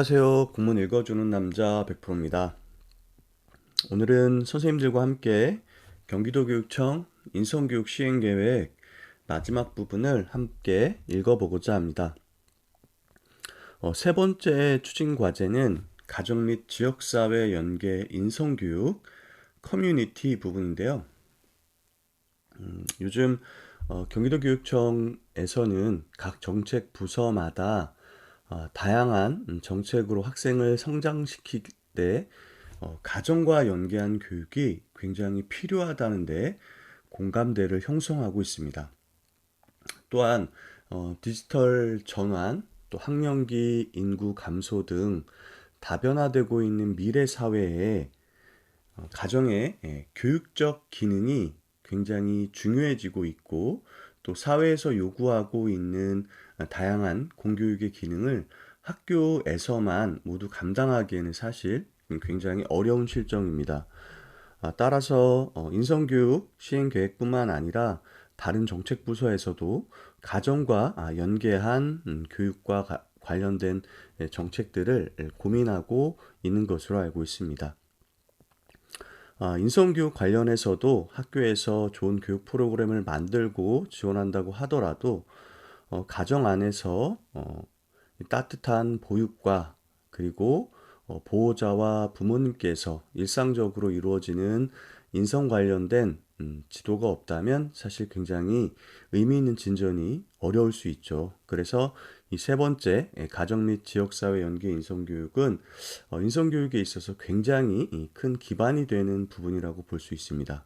안녕하세요. 국문 읽어주는 남자 100%입니다. 오늘은 선생님들과 함께 경기도교육청 인성교육 시행계획 마지막 부분을 함께 읽어보고자 합니다. 세 번째 추진 과제는 가정 및 지역사회 연계 인성교육 커뮤니티 부분인데요. 요즘 경기도교육청에서는 각 정책 부서마다 다양한 정책으로 학생을 성장시킬 때 가정과 연계한 교육이 굉장히 필요하다는데 공감대를 형성하고 있습니다. 또한 디지털 전환, 또 학령기 인구 감소 등 다변화되고 있는 미래 사회에 가정의 교육적 기능이 굉장히 중요해지고 있고 또 사회에서 요구하고 있는 다양한 공교육의 기능을 학교에서만 모두 감당하기에는 사실 굉장히 어려운 실정입니다. 따라서 인성교육 시행계획뿐만 아니라 다른 정책 부서에서도 가정과 연계한 교육과 관련된 정책들을 고민하고 있는 것으로 알고 있습니다. 인성교육 관련해서도 학교에서 좋은 교육 프로그램을 만들고 지원한다고 하더라도 가정 안에서 따뜻한 보육과 그리고 보호자와 부모님께서 일상적으로 이루어지는 인성 관련된 지도가 없다면 사실 굉장히 의미 있는 진전이 어려울 수 있죠. 그래서 이 세 번째 가정 및 지역사회 연계 인성교육은 인성교육에 있어서 굉장히 큰 기반이 되는 부분이라고 볼 수 있습니다.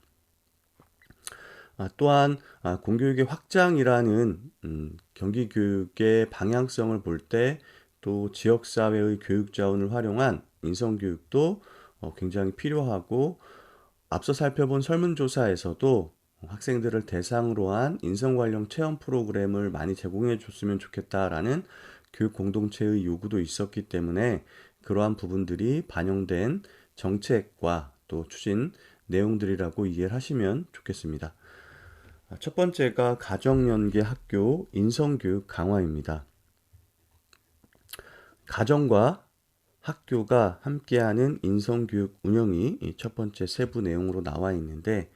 또한 공교육의 확장이라는 경기교육의 방향성을 볼 때 또 지역사회의 교육자원을 활용한 인성교육도 굉장히 필요하고 앞서 살펴본 설문조사에서도 학생들을 대상으로 한 인성 관련 체험 프로그램을 많이 제공해 줬으면 좋겠다라는 교육 공동체의 요구도 있었기 때문에 그러한 부분들이 반영된 정책과 또 추진 내용들이라고 이해를 하시면 좋겠습니다. 첫 번째가 가정연계 학교 인성교육 강화입니다. 가정과 학교가 함께하는 인성교육 운영이 첫 번째 세부 내용으로 나와 있는데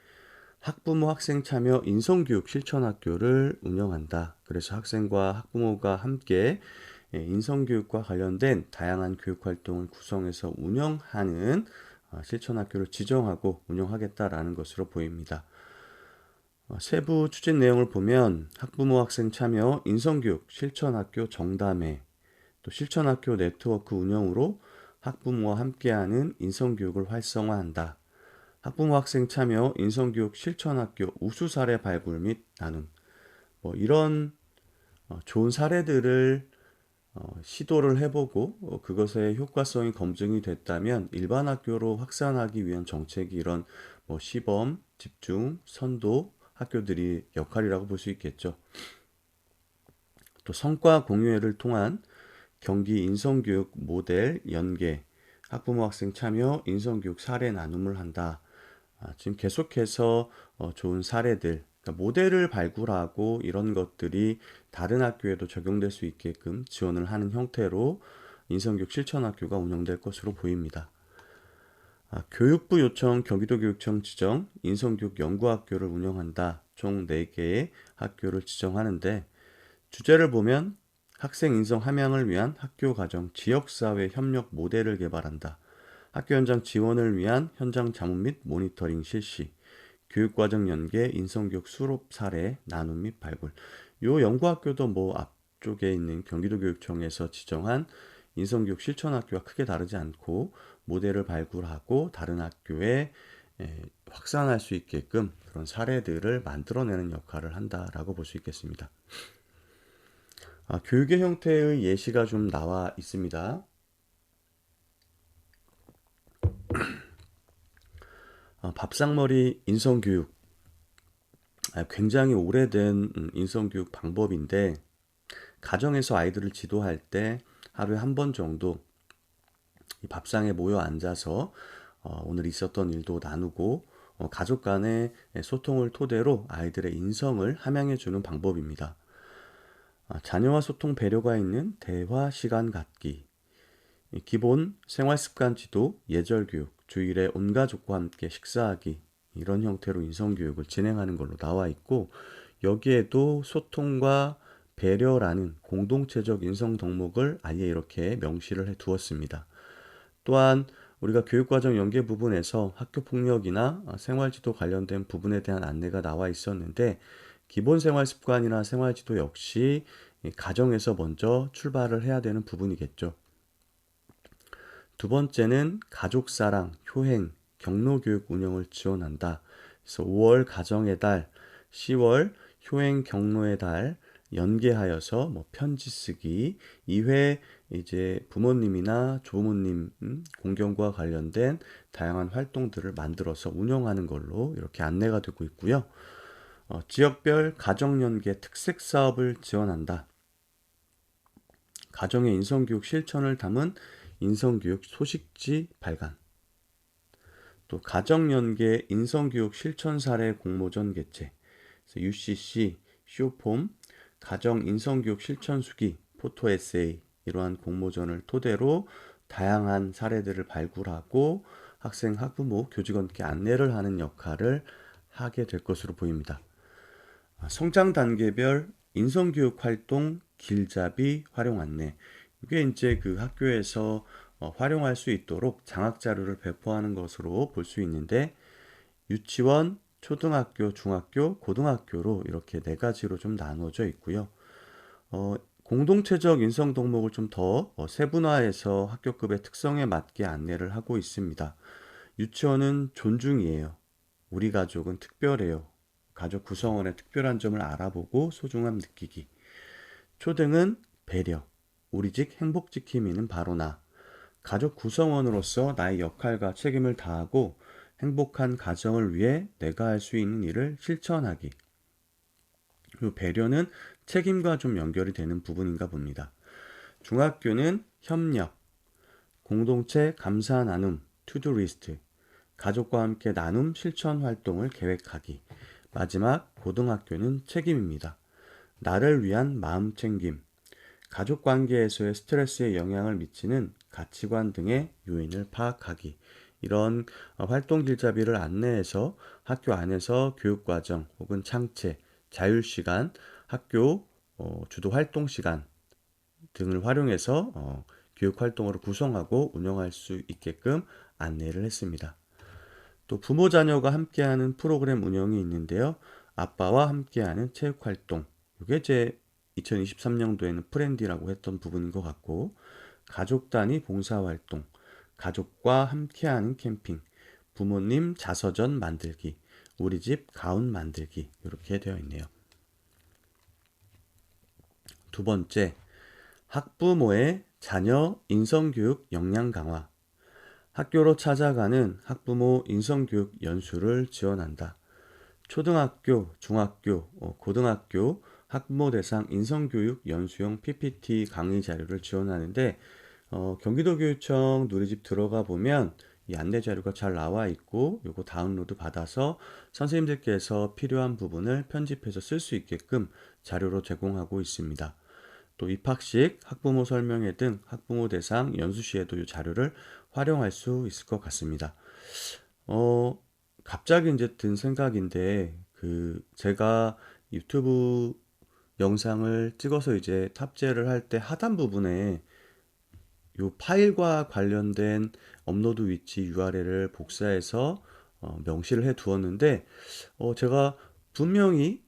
학부모 학생 참여 인성교육 실천학교를 운영한다. 그래서 학생과 학부모가 함께 인성교육과 관련된 다양한 교육활동을 구성해서 운영하는 실천학교를 지정하고 운영하겠다라는 것으로 보입니다. 세부 추진 내용을 보면 학부모 학생 참여 인성교육 실천학교 정담회 또 실천학교 네트워크 운영으로 학부모와 함께하는 인성교육을 활성화한다. 학부모 학생 참여 인성교육 실천학교 우수 사례 발굴 및 나눔. 이런 좋은 사례들을 시도를 해보고 그것의 효과성이 검증이 됐다면 일반 학교로 확산하기 위한 정책이 이런 시범, 집중, 선도 학교들이 역할이라고 볼 수 있겠죠. 또 성과 공유회를 통한 경기 인성교육 모델 연계, 학부모 학생 참여 인성교육 사례 나눔을 한다. 지금 계속해서 좋은 사례들, 그러니까 모델을 발굴하고 이런 것들이 다른 학교에도 적용될 수 있게끔 지원을 하는 형태로 인성교육 실천학교가 운영될 것으로 보입니다. 교육부 요청 경기도교육청 지정 인성교육 연구학교를 운영한다. 총 4개의 학교를 지정하는데 주제를 보면 학생 인성 함양을 위한 학교 가정 지역사회 협력 모델을 개발한다. 학교 현장 지원을 위한 현장 자문 및 모니터링 실시, 교육과정 연계, 인성교육 수업 사례, 나눔 및 발굴. 요 연구학교도 앞쪽에 있는 경기도교육청에서 지정한 인성교육 실천학교와 크게 다르지 않고 모델을 발굴하고 다른 학교에 확산할 수 있게끔 그런 사례들을 만들어내는 역할을 한다라고 볼 수 있겠습니다. 교육의 형태의 예시가 좀 나와 있습니다. 밥상머리 인성교육. 굉장히 오래된 인성교육 방법인데 가정에서 아이들을 지도할 때 하루에 한 번 정도 이 밥상에 모여 앉아서 오늘 있었던 일도 나누고 가족 간의 소통을 토대로 아이들의 인성을 함양해 주는 방법입니다. 자녀와 소통 배려가 있는 대화 시간 갖기. 기본 생활습관 지도, 예절교육, 주일에 온 가족과 함께 식사하기 이런 형태로 인성교육을 진행하는 걸로 나와 있고 여기에도 소통과 배려라는 공동체적 인성 덕목을 아예 이렇게 명시를 해 두었습니다. 또한 우리가 교육과정 연계 부분에서 학교폭력이나 생활지도 관련된 부분에 대한 안내가 나와 있었는데 기본 생활습관이나 생활지도 역시 가정에서 먼저 출발을 해야 되는 부분이겠죠. 두 번째는 가족사랑, 효행, 경로교육 운영을 지원한다. 그래서 5월 가정의 달, 10월 효행 경로의 달 연계하여서 편지 쓰기, 2회 이제 부모님이나 조부모님 공경과 관련된 다양한 활동들을 만들어서 운영하는 걸로 이렇게 안내가 되고 있고요. 지역별 가정연계 특색 사업을 지원한다. 가정의 인성교육 실천을 담은 인성교육 소식지 발간. 또 가정연계 인성교육 실천 사례 공모전 개최. UCC, 쇼폼, 가정 인성교육 실천 수기, 포토 에세이 이러한 공모전을 토대로 다양한 사례들을 발굴하고 학생, 학부모, 교직원께 안내를 하는 역할을 하게 될 것으로 보입니다. 성장 단계별 인성교육 활동 길잡이 활용 안내. 이게 이제 그 학교에서 활용할 수 있도록 장학 자료를 배포하는 것으로 볼 수 있는데 유치원, 초등학교, 중학교, 고등학교로 이렇게 네 가지로 좀 나눠져 있고요. 공동체적 인성 덕목을 좀 더 세분화해서 학교급의 특성에 맞게 안내를 하고 있습니다. 유치원은 존중이에요. 우리 가족은 특별해요. 가족 구성원의 특별한 점을 알아보고 소중함 느끼기. 초등은 배려. 우리 집 행복 지킴이는 바로 나. 가족 구성원으로서 나의 역할과 책임을 다하고 행복한 가정을 위해 내가 할 수 있는 일을 실천하기. 그리고 배려는 책임과 좀 연결이 되는 부분인가 봅니다. 중학교는 협력, 공동체 감사 나눔, 투두 리스트, 가족과 함께 나눔 실천 활동을 계획하기. 마지막 고등학교는 책임입니다. 나를 위한 마음 챙김, 가족 관계에서의 스트레스에 영향을 미치는 가치관 등의 요인을 파악하기. 이런 활동 길잡이를 안내해서 학교 안에서 교육과정 혹은 창체, 자율시간, 학교 주도 활동 시간 등을 활용해서 교육활동으로 구성하고 운영할 수 있게끔 안내를 했습니다. 또 부모 자녀가 함께하는 프로그램 운영이 있는데요. 아빠와 함께하는 체육활동. 이게 제 2023년도에는 프렌디라고 했던 부분인 것 같고 가족 단위 봉사활동, 가족과 함께하는 캠핑, 부모님 자서전 만들기, 우리 집 가운 만들기 이렇게 되어 있네요. 두 번째, 학부모의 자녀 인성교육 역량 강화. 학교로 찾아가는 학부모 인성교육 연수를 지원한다. 초등학교, 중학교, 고등학교 학부모 대상 인성교육 연수용 PPT 강의 자료를 지원하는데 경기도교육청 누리집 들어가 보면 이 안내 자료가 잘 나와 있고 요거 다운로드 받아서 선생님들께서 필요한 부분을 편집해서 쓸 수 있게끔 자료로 제공하고 있습니다. 또 입학식, 학부모 설명회 등 학부모 대상 연수 시에도 이 자료를 활용할 수 있을 것 같습니다. 갑자기 이제 든 생각인데 제가 유튜브 영상을 찍어서 이제 탑재를 할 때 하단 부분에 요 파일과 관련된 업로드 위치 URL을 복사해서 명시를 해 두었는데 제가 분명히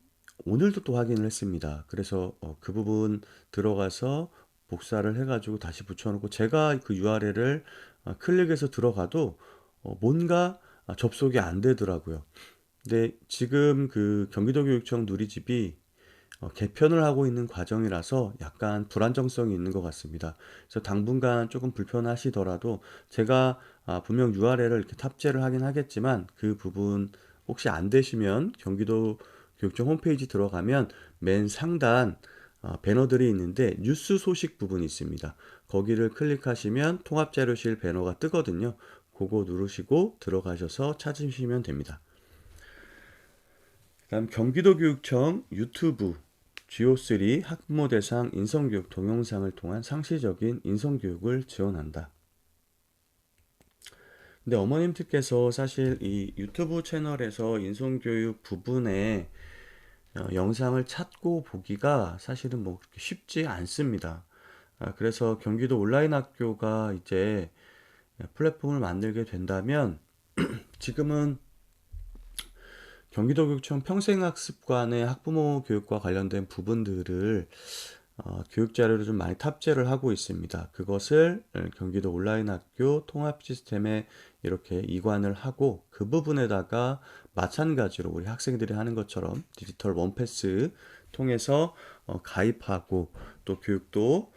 오늘도 또 확인을 했습니다. 그래서 그 부분 들어가서 복사를 해가지고 다시 붙여놓고 제가 그 URL을 클릭해서 들어가도 뭔가 접속이 안 되더라고요. 근데 지금 그 경기도교육청 누리집이 개편을 하고 있는 과정이라서 약간 불안정성이 있는 것 같습니다. 그래서 당분간 조금 불편하시더라도 제가 분명 URL을 이렇게 탑재를 하긴 하겠지만 그 부분 혹시 안 되시면 경기도 교육청 홈페이지 들어가면 맨 상단 배너들이 있는데 뉴스 소식 부분이 있습니다. 거기를 클릭하시면 통합자료실 배너가 뜨거든요. 그거 누르시고 들어가셔서 찾으시면 됩니다. 다음 경기도교육청 유튜브 GO3 학부모 대상 인성교육 동영상을 통한 상시적인 인성교육을 지원한다. 근데 어머님들께서 사실 이 유튜브 채널에서 인성교육 부분에 영상을 찾고 보기가 사실은 뭐 그렇게 쉽지 않습니다. 그래서 경기도 온라인 학교가 이제 플랫폼을 만들게 된다면 지금은 경기도교육청 평생학습관의 학부모 교육과 관련된 부분들을 교육 자료를 좀 많이 탑재를 하고 있습니다. 그것을 경기도 온라인 학교 통합 시스템에 이렇게 이관을 하고 그 부분에다가 마찬가지로 우리 학생들이 하는 것처럼 디지털 원패스 통해서 가입하고 또 교육도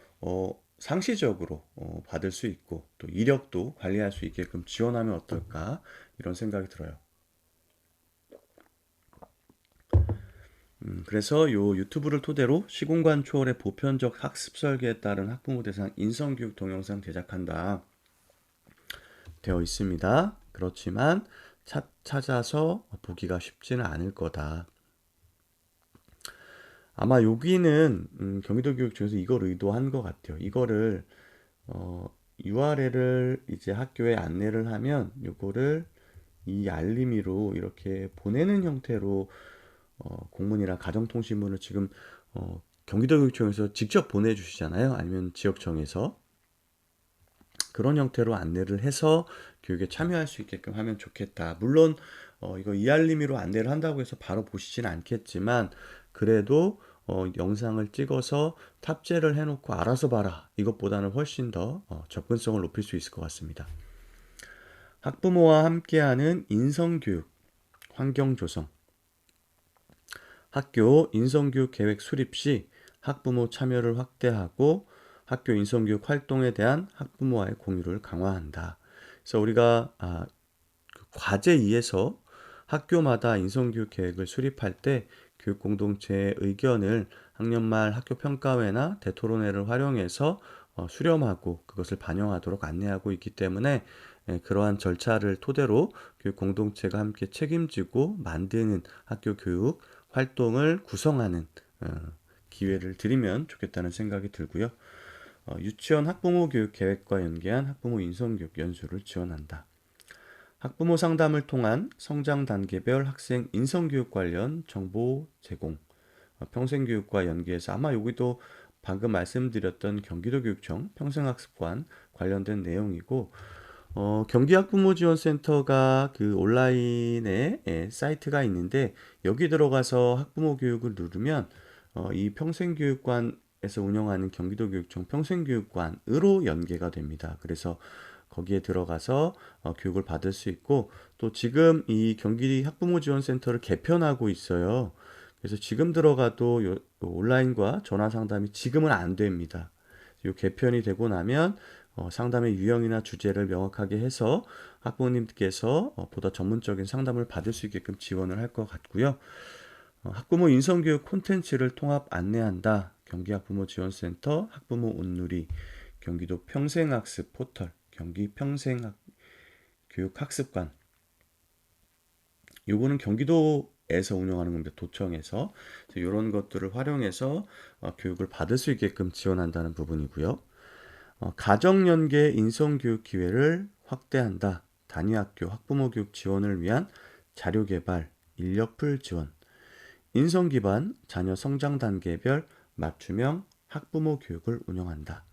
상시적으로 받을 수 있고 또 이력도 관리할 수 있게끔 지원하면 어떨까 이런 생각이 들어요. 그래서 요 유튜브를 토대로 시공간 초월의 보편적 학습 설계에 따른 학부모 대상 인성교육 동영상 제작한다 되어 있습니다. 그렇지만 찾아서 보기가 쉽지는 않을 거다. 아마 여기는 경기도 교육청에서 이걸 의도한 것 같아요. 이거를 URL을 이제 학교에 안내를 하면 요거를 이 알림이로 이렇게 보내는 형태로 공문이나 가정통신문을 지금 경기도교육청에서 직접 보내주시잖아요. 아니면 지역청에서 그런 형태로 안내를 해서 교육에 참여할 수 있게끔 하면 좋겠다. 물론 이거 이알림이로 안내를 한다고 해서 바로 보시진 않겠지만 그래도 영상을 찍어서 탑재를 해놓고 알아서 봐라. 이것보다는 훨씬 더 접근성을 높일 수 있을 것 같습니다. 학부모와 함께하는 인성교육, 환경조성. 학교 인성교육 계획 수립 시 학부모 참여를 확대하고 학교 인성교육 활동에 대한 학부모와의 공유를 강화한다. 그래서 우리가 그 과제 2에서 학교마다 인성교육 계획을 수립할 때 교육 공동체의 의견을 학년 말 학교 평가회나 대토론회를 활용해서 수렴하고 그것을 반영하도록 안내하고 있기 때문에 그러한 절차를 토대로 교육 공동체가 함께 책임지고 만드는 학교 교육 활동을 구성하는 기회를 드리면 좋겠다는 생각이 들고요. 유치원 학부모 교육 계획과 연계한 학부모 인성교육 연수를 지원한다. 학부모 상담을 통한 성장 단계별 학생 인성교육 관련 정보 제공, 평생교육과 연계해서 아마 여기도 방금 말씀드렸던 경기도교육청 평생학습관 관련된 내용이고 경기학부모지원센터가 그 온라인에 사이트가 있는데 여기 들어가서 학부모 교육을 누르면 이 평생교육관에서 운영하는 경기도교육청 평생교육관으로 연계가 됩니다. 그래서 거기에 들어가서 교육을 받을 수 있고 또 지금 이 경기 학부모지원센터를 개편하고 있어요. 그래서 지금 들어가도 요 온라인과 전화 상담이 지금은 안 됩니다. 요 개편이 되고 나면 상담의 유형이나 주제를 명확하게 해서 학부모님께서 보다 전문적인 상담을 받을 수 있게끔 지원을 할 것 같고요. 학부모 인성교육 콘텐츠를 통합 안내한다. 경기학부모지원센터 학부모 온누리 경기도 평생학습 포털 경기 평생교육학습관 요거는 경기도에서 운영하는 겁니다. 도청에서 이런 것들을 활용해서 교육을 받을 수 있게끔 지원한다는 부분이고요. 가정연계 인성교육 기회를 확대한다. 단위학교 학부모 교육 지원을 위한 자료 개발, 인력풀 지원, 인성 기반 자녀 성장 단계별 맞춤형 학부모 교육을 운영한다.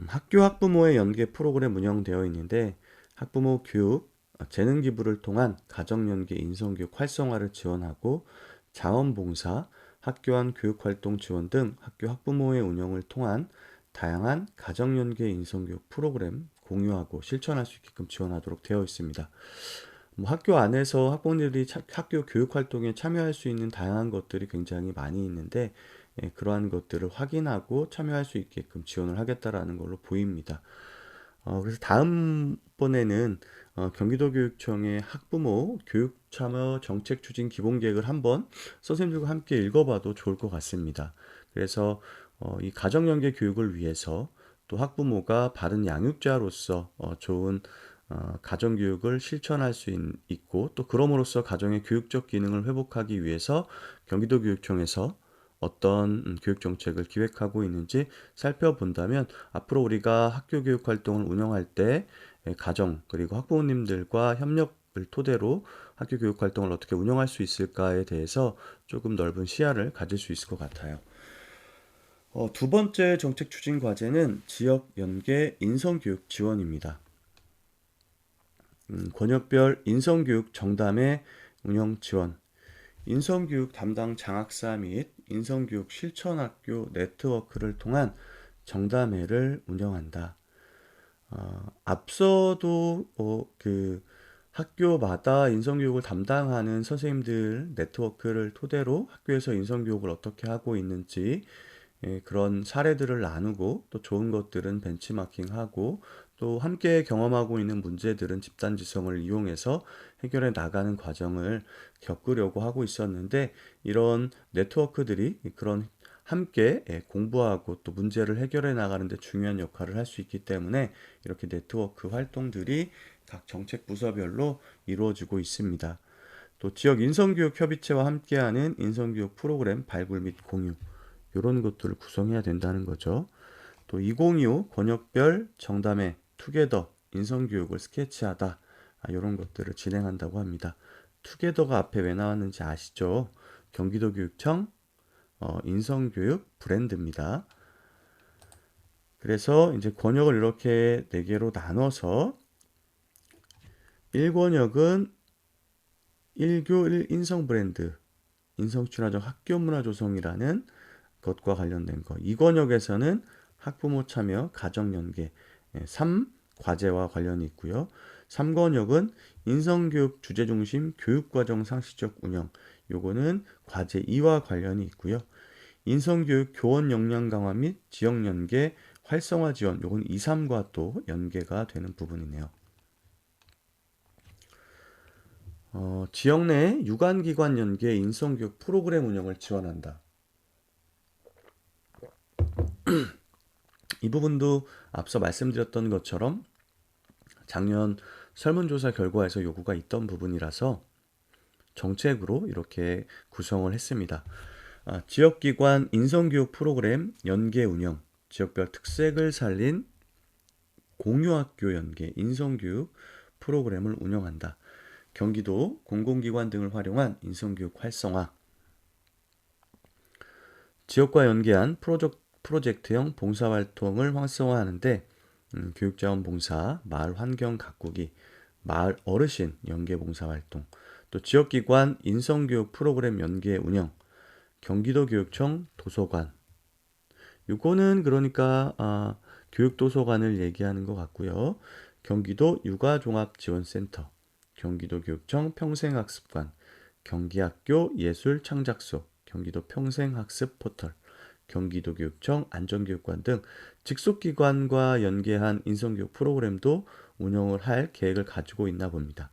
학교 학부모의 연계 프로그램 운영되어 있는데 학부모 교육, 재능 기부를 통한 가정연계 인성교육 활성화를 지원하고 자원봉사, 학교 안 교육활동 지원 등 학교 학부모의 운영을 통한 다양한 가정연계 인성교육 프로그램 공유하고 실천할 수 있게끔 지원하도록 되어 있습니다. 뭐 학교 안에서 학부모들이 학교 교육 활동에 참여할 수 있는 다양한 것들이 굉장히 많이 있는데 그러한 것들을 확인하고 참여할 수 있게끔 지원을 하겠다라는 걸로 보입니다. 그래서 다음번에는 경기도교육청의 학부모 교육 참여 정책 추진 기본 계획을 한번 선생님들과 함께 읽어봐도 좋을 것 같습니다. 그래서 이 가정연계 교육을 위해서 또 학부모가 바른 양육자로서 좋은 가정교육을 실천할 수 있고 또 그럼으로써 가정의 교육적 기능을 회복하기 위해서 경기도교육청에서 어떤 교육 정책을 기획하고 있는지 살펴본다면 앞으로 우리가 학교 교육 활동을 운영할 때 가정 그리고 학부모님들과 협력을 토대로 학교 교육 활동을 어떻게 운영할 수 있을까에 대해서 조금 넓은 시야를 가질 수 있을 것 같아요. 두 번째 정책 추진 과제는 지역 연계 인성교육 지원입니다. 권역별 인성교육 정담회 운영 지원, 인성교육 담당 장학사 및 인성교육 실천학교 네트워크를 통한 정담회를 운영한다. 앞서도 그 학교마다 인성교육을 담당하는 선생님들 네트워크를 토대로 학교에서 인성교육을 어떻게 하고 있는지 그런 사례들을 나누고 또 좋은 것들은 벤치마킹하고 또 함께 경험하고 있는 문제들은 집단지성을 이용해서 해결해 나가는 과정을 겪으려고 하고 있었는데 이런 네트워크들이 그런 함께 공부하고 또 문제를 해결해 나가는 데 중요한 역할을 할 수 있기 때문에 이렇게 네트워크 활동들이 각 정책 부서별로 이루어지고 있습니다. 또 지역 인성교육 협의체와 함께하는 인성교육 프로그램 발굴 및 공유 이런 것들을 구성해야 된다는 거죠. 또 2025 권역별 정담회 투게더 인성교육을 스케치하다 이런 것들을 진행한다고 합니다. 투게더가 앞에 왜 나왔는지 아시죠? 경기도교육청 인성교육 브랜드입니다. 그래서 이제 권역을 이렇게 4개로 나눠서 1권역은 1교 1인성 브랜드 인성친화적 학교문화 조성이라는 것과 관련된 거. 2권역에서는 학부모 참여 가정연계 3 과제와 관련이 있고요. 3권역은 인성교육 주제중심 교육과정 상시적 운영 요거는 과제 2와 관련이 있고요. 인성교육 교원 역량 강화 및 지역연계 활성화 지원 요건 2, 3과 또 연계가 되는 부분이네요. 지역 내 유관기관 연계 인성교육 프로그램 운영을 지원한다. 이 부분도 앞서 말씀드렸던 것처럼 작년 설문조사 결과에서 요구가 있던 부분이라서 정책으로 이렇게 구성을 했습니다. 지역기관 인성교육 프로그램 연계 운영, 지역별 특색을 살린 공유학교 연계 인성교육 프로그램을 운영한다. 경기도 공공기관 등을 활용한 인성교육 활성화, 지역과 연계한 프로젝트형 봉사활동을 활성화하는데 교육자원봉사, 마을환경 가꾸기, 마을 어르신 연계 봉사활동, 또 지역기관 인성교육 프로그램 연계 운영, 경기도교육청 도서관. 이거는 그러니까 교육도서관을 얘기하는 것 같고요. 경기도 육아종합지원센터, 경기도교육청 평생학습관, 경기학교 예술창작소, 경기도 평생학습 포털, 경기도교육청 안전교육관 등 직속기관과 연계한 인성교육 프로그램도 운영을 할 계획을 가지고 있나 봅니다.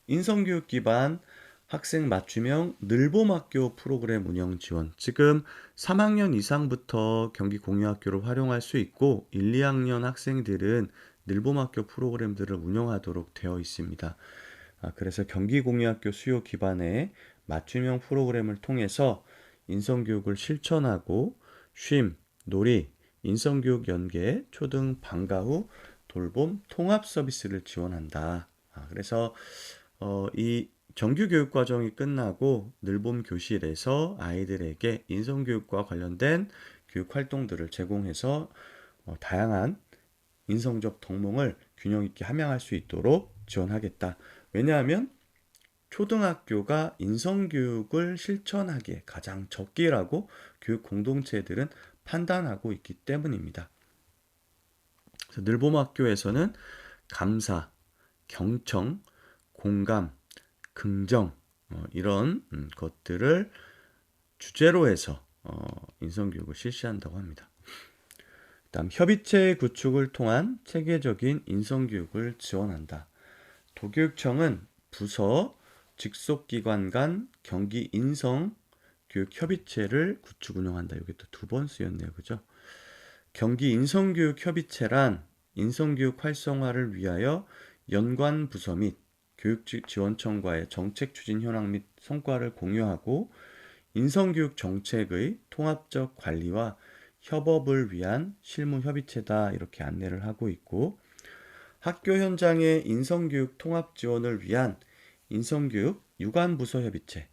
인성교육 기반 학생 맞춤형 늘봄학교 프로그램 운영 지원. 지금 3학년 이상부터 경기 공유학교를 활용할 수 있고 1, 2학년 학생들은 늘봄학교 프로그램들을 운영하도록 되어 있습니다. 그래서 경기 공유학교 수요 기반의 맞춤형 프로그램을 통해서 인성교육을 실천하고 쉼, 놀이, 인성교육 연계, 초등 방과 후 돌봄 통합 서비스를 지원한다. 그래서 이 정규 교육 과정이 끝나고 늘봄 교실에서 아이들에게 인성교육과 관련된 교육 활동들을 제공해서 다양한 인성적 덕목을 균형 있게 함양할 수 있도록 지원하겠다. 왜냐하면 초등학교가 인성교육을 실천하기에 가장 적기라고 교육 공동체들은 판단하고 있기 때문입니다. 그래서 늘봄학교에서는 감사, 경청, 공감, 긍정 이런 것들을 주제로 해서 인성교육을 실시한다고 합니다. 다음 협의체 구축을 통한 체계적인 인성교육을 지원한다. 도교육청은 부서, 직속기관 간 경기 인성교육협의체를 구축 운영한다. 이게 또 2번 쓰였네요. 그죠? 경기 인성교육협의체란 인성교육 활성화를 위하여 연관 부서 및 교육지원청과의 정책 추진 현황 및 성과를 공유하고 인성교육 정책의 통합적 관리와 협업을 위한 실무협의체다 이렇게 안내를 하고 있고 학교 현장의 인성교육 통합 지원을 위한 인성교육 유관부서협의체,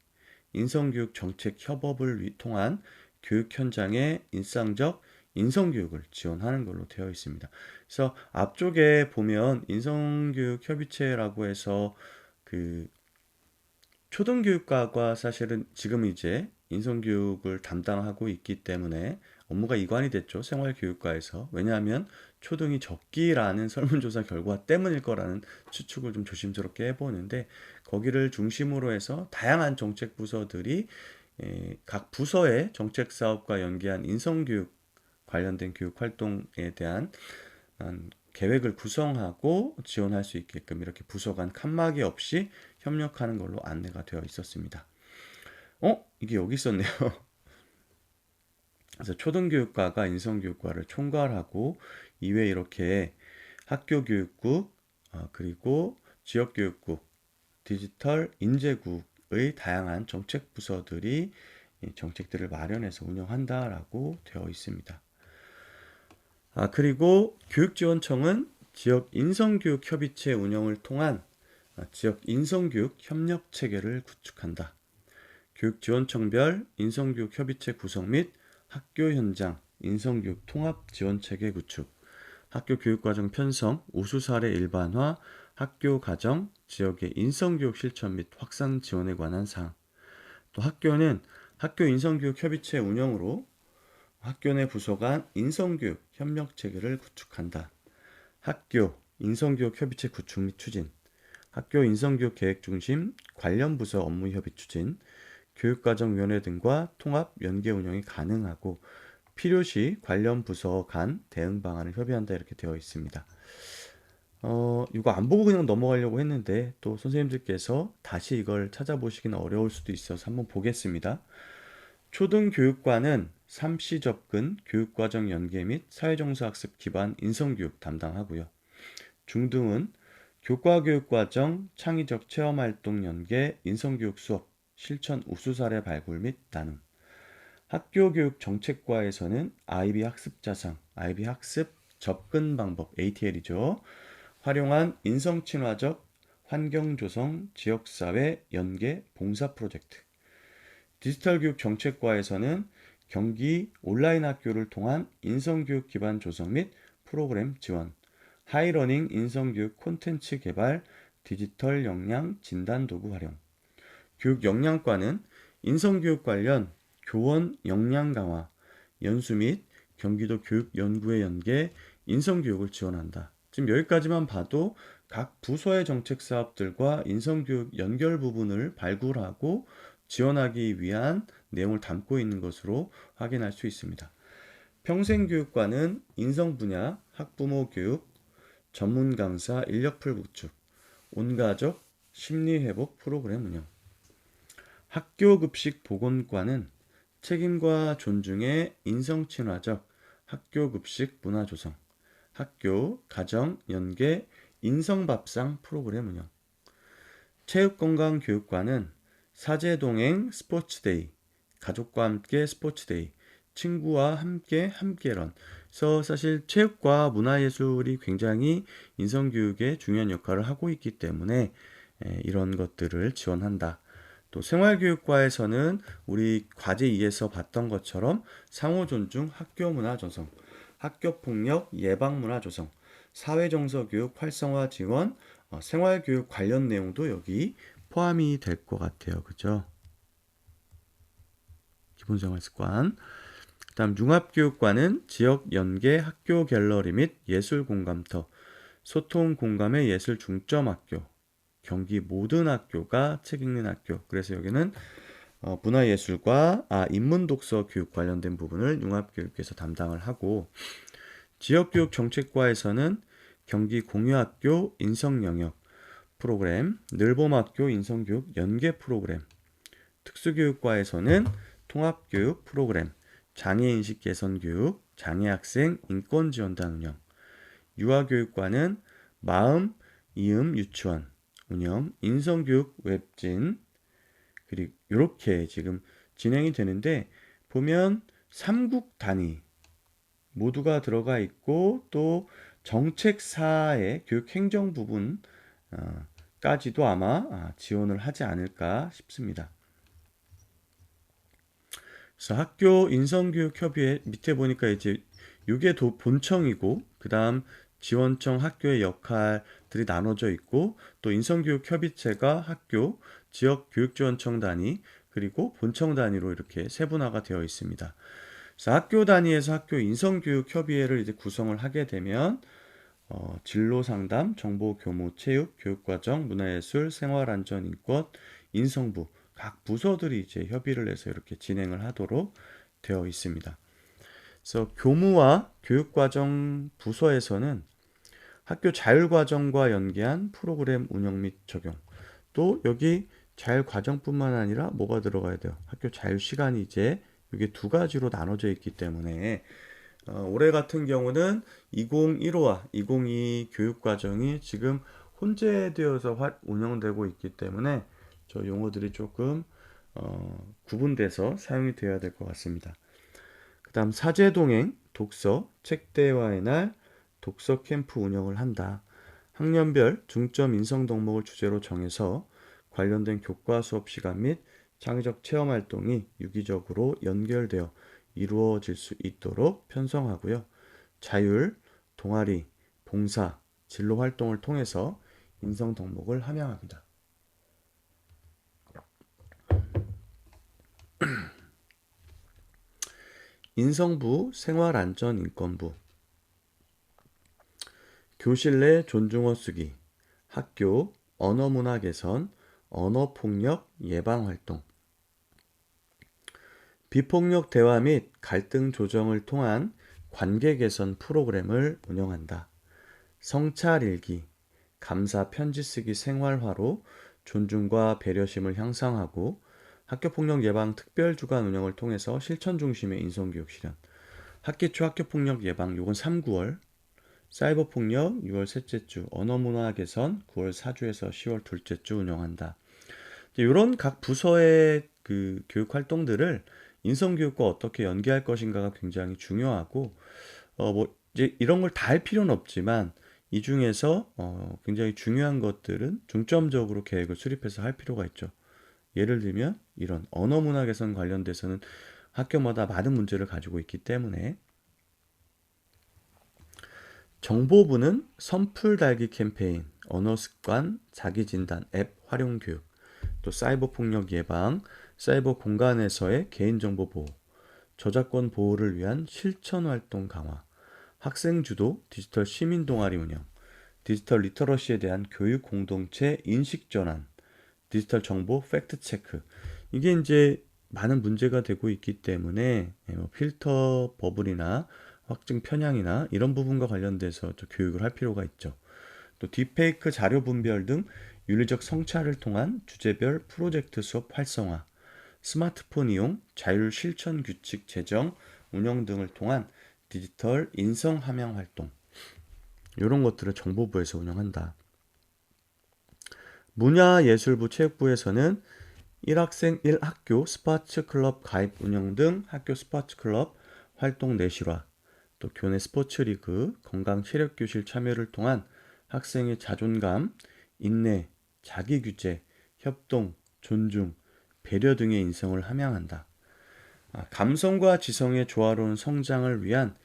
인성교육 정책 협업을 통한 교육 현장의 일상적 인성교육을 지원하는 걸로 되어 있습니다. 그래서 앞쪽에 보면 인성교육 협의체라고 해서 그 초등교육과가 사실은 지금 이제 인성교육을 담당하고 있기 때문에 업무가 이관이 됐죠. 생활교육과에서. 왜냐하면 초등이 적기라는 설문조사 결과 때문일 거라는 추측을 좀 조심스럽게 해보는데 거기를 중심으로 해서 다양한 정책 부서들이 각 부서의 정책 사업과 연계한 인성교육 관련된 교육 활동에 대한 계획을 구성하고 지원할 수 있게끔 이렇게 부서 간 칸막이 없이 협력하는 걸로 안내가 되어 있었습니다. 이게 여기 있었네요. 그래서 초등교육과가 인성교육과를 총괄하고 이외에 이렇게 학교교육국, 그리고 지역교육국, 디지털 인재국의 다양한 정책 부서들이 이 정책들을 마련해서 운영한다라고 되어 있습니다. 그리고 교육지원청은 지역 인성교육협의체 운영을 통한 지역 인성교육 협력 체계를 구축한다. 교육지원청별 인성교육협의체 구성 및 학교 현장 인성교육 통합 지원체계 구축, 학교 교육과정 편성, 우수 사례 일반화, 학교 가정, 지역의 인성교육 실천 및 확산 지원에 관한 사항. 또 학교는 학교 인성교육 협의체 운영으로 학교 내 부서 간 인성교육 협력 체계를 구축한다. 학교 인성교육 협의체 구축 및 추진, 학교 인성교육 계획 중심 관련 부서 업무 협의 추진, 교육과정위원회 등과 통합 연계 운영이 가능하고 필요시 관련 부서 간 대응 방안을 협의한다 이렇게 되어 있습니다. 이거 안 보고 그냥 넘어가려고 했는데 또 선생님들께서 다시 이걸 찾아보시기는 어려울 수도 있어서 한번 보겠습니다. 초등교육과는 3시 접근 교육과정 연계 및 사회정서학습 기반 인성교육 담당하고요. 중등은 교과교육과정 창의적 체험활동 연계 인성교육 수업 실천 우수 사례 발굴 및 나눔. 학교교육정책과에서는 IB 학습 자상, IB 학습 접근 방법 ATL이죠. 활용한 인성친화적 환경조성 지역사회 연계 봉사 프로젝트. 디지털교육정책과에서는 경기 온라인 학교를 통한 인성교육 기반 조성 및 프로그램 지원, 하이러닝 인성교육 콘텐츠 개발, 디지털 역량 진단 도구 활용. 교육역량과는 인성교육 관련 교원 역량 강화, 연수 및 경기도 교육연구회 연계 인성교육을 지원한다. 지금 여기까지만 봐도 각 부서의 정책 사업들과 인성교육 연결 부분을 발굴하고 지원하기 위한 내용을 담고 있는 것으로 확인할 수 있습니다. 평생교육과는 인성 분야, 학부모 교육, 전문 강사 인력풀 구축, 온가족 심리회복 프로그램 운영. 학교급식 보건과는 책임과 존중의 인성친화적 학교급식 문화 조성, 학교, 가정, 연계, 인성밥상 프로그램 운영. 체육건강교육과는 사제동행 스포츠데이, 가족과 함께 스포츠데이, 친구와 함께런. 그래서 사실 체육과 문화예술이 굉장히 인성교육에 중요한 역할을 하고 있기 때문에 이런 것들을 지원한다. 또 생활교육과에서는 우리 과제 2에서 봤던 것처럼 상호존중 학교문화 조성, 학교폭력 예방문화 조성, 사회정서교육 활성화 지원, 생활교육 관련 내용도 여기 포함이 될 것 같아요. 그죠? 기본생활습관. 다음 융합교육과는 지역 연계 학교 갤러리 및 예술 공감터, 소통 공감의 예술 중점 학교, 경기 모든 학교가 책 읽는 학교. 그래서 여기는 문화예술과 인문독서 교육 관련된 부분을 융합교육에서 담당을 하고, 지역교육 정책과에서는 경기 공유학교 인성영역 프로그램, 늘봄학교 인성교육 연계 프로그램, 특수교육과에서는 통합교육 프로그램, 장애인식 개선교육, 장애학생 인권지원단 운영, 유아교육과는 마음, 이음 유치원 운영, 인성교육 웹진, 그리고 이렇게 지금 진행이 되는데 보면 3국 단위 모두가 들어가 있고 또 정책사의 교육 행정 부분 까지도 아마 지원을 하지 않을까 싶습니다. 그래서 학교 인성교육협의회 밑에 보니까 이제 이게 본청이고 그다음 지원청 학교의 역할들이 나눠져 있고 또 인성교육협의체가 학교 지역교육지원청 단위 그리고 본청 단위로 이렇게 세분화가 되어 있습니다. 그래서 학교 단위에서 학교 인성교육협의회를 이제 구성을 하게 되면 진로상담, 정보, 교무, 체육, 교육과정, 문화예술, 생활안전, 인권, 인성부 각 부서들이 이제 협의를 해서 이렇게 진행을 하도록 되어 있습니다. 그래서 교무와 교육과정 부서에서는 학교 자율과정과 연계한 프로그램 운영 및 적용. 또 여기 자율과정뿐만 아니라 뭐가 들어가야 돼요? 학교 자율시간이 이제 이게 두 가지로 나눠져 있기 때문에 올해 같은 경우는 2015와 2022 교육과정이 지금 혼재되어서 운영되고 있기 때문에 저 용어들이 조금 구분돼서 사용이 되어야 될 것 같습니다. 그 다음 사제동행, 독서, 책대화의 날, 독서 캠프 운영을 한다. 학년별 중점 인성 덕목을 주제로 정해서 관련된 교과 수업 시간 및 창의적 체험 활동이 유기적으로 연결되어 이루어질 수 있도록 편성하고요. 자율, 동아리, 봉사, 진로 활동을 통해서 인성 덕목을 함양합니다. 인성부, 생활안전인권부, 교실 내 존중어 쓰기, 학교, 언어문화 개선, 언어폭력 예방활동, 비폭력 대화 및 갈등 조정을 통한 관계 개선 프로그램을 운영한다. 성찰일기, 감사 편지 쓰기 생활화로 존중과 배려심을 향상하고 학교폭력 예방 특별주간 운영을 통해서 실천 중심의 인성교육 실현, 학기 초 학교폭력 예방 요건 3, 9월, 사이버폭력 6월 셋째 주, 언어문화 개선 9월 4주에서 10월 둘째 주 운영한다. 이런 각 부서의 그 교육 활동들을 인성교육과 어떻게 연계할 것인가가 굉장히 중요하고 뭐 이제 이런 걸 다 할 필요는 없지만 이 중에서 굉장히 중요한 것들은 중점적으로 계획을 수립해서 할 필요가 있죠. 예를 들면 이런 언어문화 개선 관련돼서는 학교마다 많은 문제를 가지고 있기 때문에 정보부는 선풀 달기 캠페인, 언어습관, 자기진단 앱 활용 교육, 또 사이버 폭력 예방, 사이버 공간에서의 개인정보 보호, 저작권 보호를 위한 실천 활동 강화, 학생 주도 디지털 시민 동아리 운영, 디지털 리터러시에 대한 교육 공동체 인식 전환, 디지털 정보 팩트 체크. 이게 이제 많은 문제가 되고 있기 때문에 필터 버블이나 확증 편향이나 이런 부분과 관련돼서 또 교육을 할 필요가 있죠. 또 딥페이크 자료 분별 등 윤리적 성찰을 통한 주제별 프로젝트 수업 활성화, 스마트폰 이용, 자율 실천 규칙 제정, 운영 등을 통한 디지털 인성 함양 활동, 이런 것들을 정보부에서 운영한다. 문화예술부 체육부에서는 1학생 1학교 스포츠 클럽 가입 운영 등 학교 스포츠 클럽 활동 내실화, 또 교내 스포츠 리그, 건강 체력 교실 참여를 통한 학생의 자존감, 인내, 자기 규제, 협동, 존중, 배려 등의 인성을 함양한다. 감성과 지성의 조화로운 성장을 위한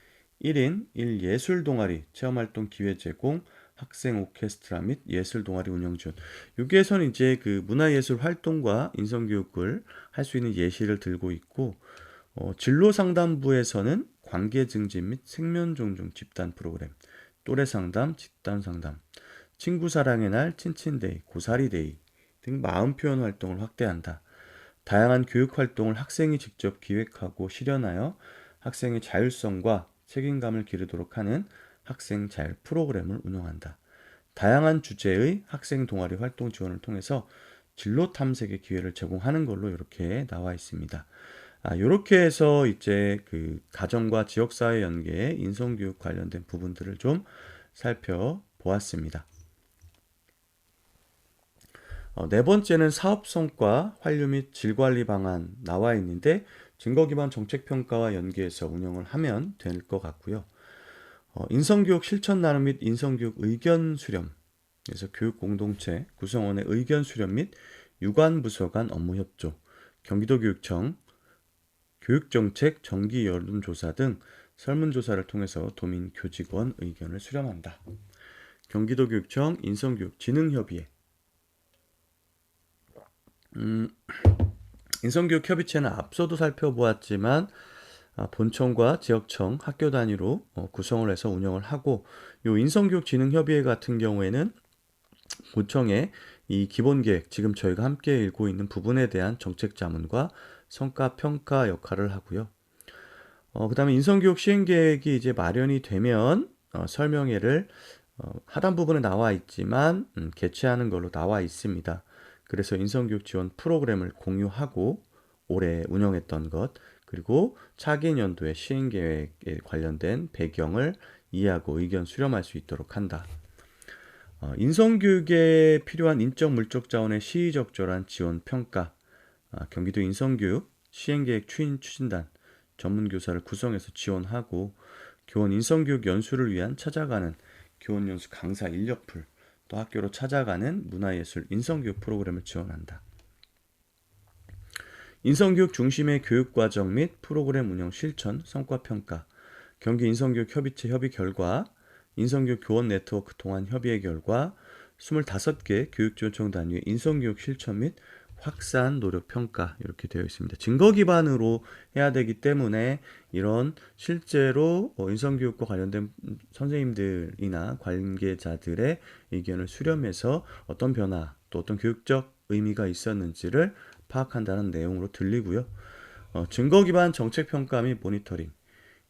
1인 1예술 동아리 체험활동 기회 제공, 학생 오케스트라 및 예술 동아리 운영 지원. 여기에서는 이제 그 문화예술 활동과 인성교육을 할 수 있는 예시를 들고 있고, 진로상담부에서는 관계 증진 및 생면 존중 집단 프로그램, 또래 상담, 집단 상담, 친구 사랑의 날, 친친데이, 고사리데이 등 마음 표현 활동을 확대한다. 다양한 교육 활동을 학생이 직접 기획하고 실현하여 학생의 자율성과 책임감을 기르도록 하는 학생 자율 프로그램을 운영한다. 다양한 주제의 학생 동아리 활동 지원을 통해서 진로 탐색의 기회를 제공하는 걸로 이렇게 나와 있습니다. 이렇게 해서 이제 그 가정과 지역사회 연계의 인성교육 관련된 부분들을 좀 살펴보았습니다. 네 번째는 사업성과 환류 및 질관리 방안 나와 있는데 증거 기반 정책 평가와 연계해서 운영을 하면 될 것 같고요. 인성교육 실천 나눔 및 인성교육 의견 수렴. 그래서 교육 공동체 구성원의 의견 수렴 및 유관부서 간 업무 협조, 경기도교육청 교육정책 정기 여론조사 등 설문조사를 통해서 도민 교직원 의견을 수렴한다. 경기도교육청 인성교육진흥협의회. 인성교육협의체는 앞서도 살펴보았지만 본청과 지역청, 학교 단위로 구성을 해서 운영을 하고, 요 인성교육진흥협의회 같은 경우에는 본청의 이 기본계획, 지금 저희가 함께 읽고 있는 부분에 대한 정책 자문과 성과 평가 역할을 하고요. 그 다음에 인성교육 시행계획이 이제 마련이 되면 설명회를 하단 부분에 나와 있지만 개최하는 걸로 나와 있습니다. 그래서 인성교육 지원 프로그램을 공유하고 올해 운영했던 것, 그리고 차기 연도의 시행계획에 관련된 배경을 이해하고 의견 수렴할 수 있도록 한다. 인성교육에 필요한 인적 물적 자원의 시의적절한 지원 평가, 경기도 인성교육 시행계획 추진단 전문교사를 구성해서 지원하고, 교원 인성교육 연수를 위한 찾아가는 교원연수 강사 인력풀, 또 학교로 찾아가는 문화예술 인성교육 프로그램을 지원한다. 인성교육 중심의 교육과정 및 프로그램 운영 실천 성과평가, 경기 인성교육협의체 협의 결과, 인성교육 교원 네트워크 통한 협의의 결과 25개 교육지원청 단위의 인성교육 실천 및 확산 노력 평가, 이렇게 되어 있습니다. 증거 기반으로 해야 되기 때문에 이런 실제로 인성교육과 관련된 선생님들이나 관계자들의 의견을 수렴해서 어떤 변화, 또 어떤 교육적 의미가 있었는지를 파악한다는 내용으로 들리고요. 증거 기반 정책 평가 및 모니터링,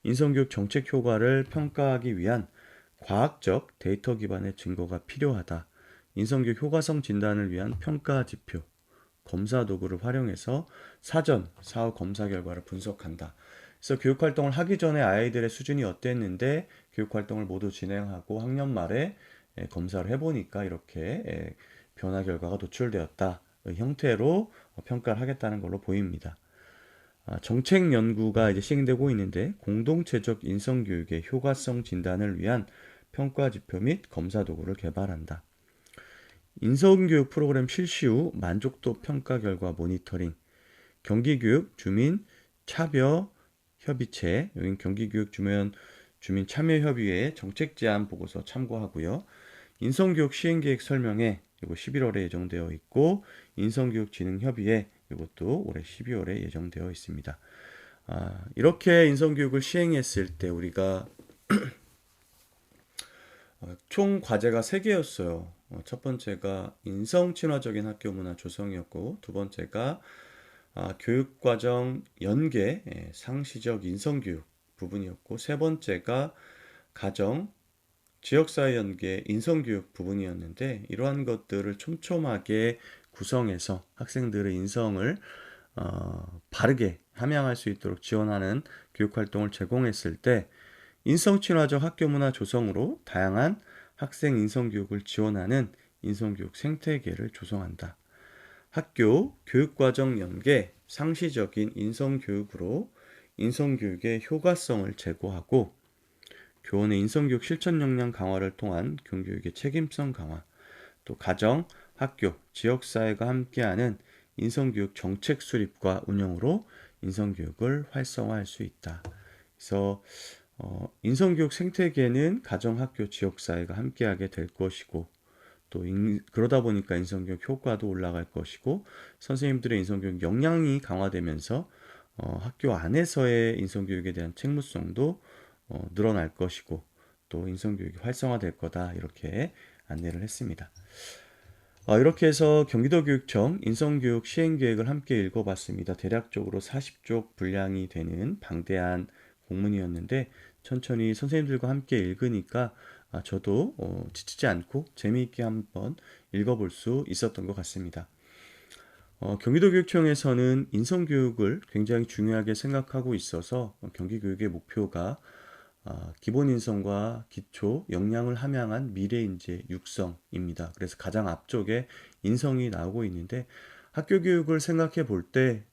인성교육 정책 효과를 평가하기 위한 과학적 데이터 기반의 증거가 필요하다. 인성교육 효과성 진단을 위한 평가 지표, 검사 도구를 활용해서 사전, 사후 검사 결과를 분석한다. 그래서 교육활동을 하기 전에 아이들의 수준이 어땠는데 교육활동을 모두 진행하고 학년 말에 검사를 해보니까 이렇게 변화 결과가 노출되었다. 형태로 평가를 하겠다는 걸로 보입니다. 정책 연구가 이제 시행되고 있는데, 공동체적 인성교육의 효과성 진단을 위한 평가 지표 및 검사 도구를 개발한다. 인성교육 프로그램 실시 후 만족도 평가 결과 모니터링, 경기교육 주민 차별 협의체, 여긴 경기교육 주민 참여협의회 정책 제안 보고서 참고하고요. 인성교육 시행계획 설명회, 이거 11월에 예정되어 있고, 인성교육진흥협의회, 이것도 올해 12월에 예정되어 있습니다. 이렇게 인성교육을 시행했을 때 우리가 총 과제가 3개였어요. 첫 번째가 인성친화적인 학교 문화 조성이었고, 두 번째가 교육과정 연계 상시적 인성교육 부분이었고, 세 번째가 가정 지역사회 연계 인성교육 부분이었는데, 이러한 것들을 촘촘하게 구성해서 학생들의 인성을 바르게 함양할 수 있도록 지원하는 교육활동을 제공했을 때, 인성친화적 학교문화 조성으로 다양한 학생 인성교육을 지원하는 인성교육 생태계를 조성한다. 학교 교육과정 연계 상시적인 인성교육으로 인성교육의 효과성을 제고하고, 교원의 인성교육 실천 역량 강화를 통한 교육의 책임성 강화, 또 가정, 학교, 지역사회가 함께하는 인성교육 정책 수립과 운영으로 인성교육을 활성화할 수 있다. 그래서 인성교육 생태계는 가정, 학교, 지역사회가 함께하게 될 것이고, 또 그러다 보니까 인성교육 효과도 올라갈 것이고, 선생님들의 인성교육 역량이 강화되면서 학교 안에서의 인성교육에 대한 책무성도 늘어날 것이고, 또 인성교육이 활성화될 거다, 이렇게 안내를 했습니다. 이렇게 해서 경기도교육청 인성교육 시행계획을 함께 읽어봤습니다. 대략적으로 40쪽 분량이 되는 방대한 공문이었는데, 천천히 선생님들과 함께 읽으니까 저도 지치지 않고 재미있게 한번 읽어볼 수 있었던 것 같습니다. 경기도교육청에서는 인성교육을 굉장히 중요하게 생각하고 있어서 경기교육의 목표가 기본 인성과 기초 역량을 함양한 미래 인재 육성입니다. 그래서 가장 앞쪽에 인성이 나오고 있는데, 학교 교육을 생각해 볼 때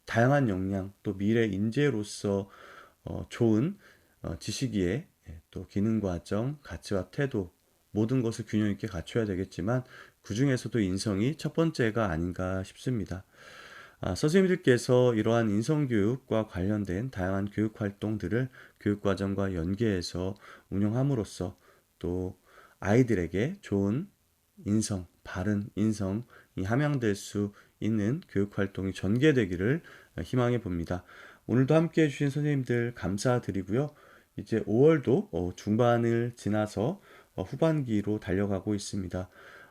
다양한 역량, 또 미래 인재로서 좋은 지식인의 또 기능 과정, 가치와 태도 모든 것을 균형 있게 갖춰야 되겠지만 그 중에서도 인성이 첫 번째가 아닌가 싶습니다. 선생님들께서 이러한 인성교육과 관련된 다양한 교육 활동들을 교육과정과 연계해서 운영함으로써 또 아이들에게 좋은 인성, 바른 인성이 함양될 수 있는 교육 활동이 전개되기를 희망해 봅니다. 오늘도 함께 해주신 선생님들 감사드리고요. 이제 5월도 중반을 지나서 후반기로 달려가고 있습니다.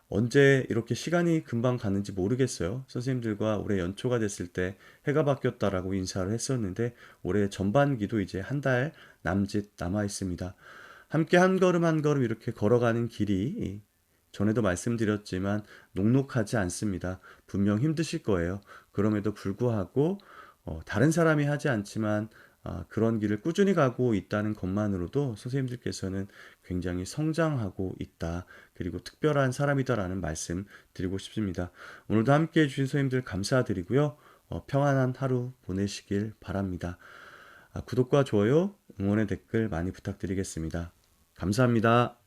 언제 이렇게 시간이 금방 가는지 모르겠어요. 선생님들과 올해 연초가 됐을 때 해가 바뀌었다라고 인사를 했었는데 올해 전반기도 이제 한 달 남짓 남아 있습니다. 함께 한 걸음 한 걸음 이렇게 걸어가는 길이 전에도 말씀드렸지만 녹록하지 않습니다. 분명 힘드실 거예요. 그럼에도 불구하고 다른 사람이 하지 않지만 그런 길을 꾸준히 가고 있다는 것만으로도 선생님들께서는 굉장히 성장하고 있다. 그리고 특별한 사람이다라는 말씀 드리고 싶습니다. 오늘도 함께 해주신 선생님들 감사드리고요. 평안한 하루 보내시길 바랍니다. 구독과 좋아요, 응원의 댓글 많이 부탁드리겠습니다. 감사합니다.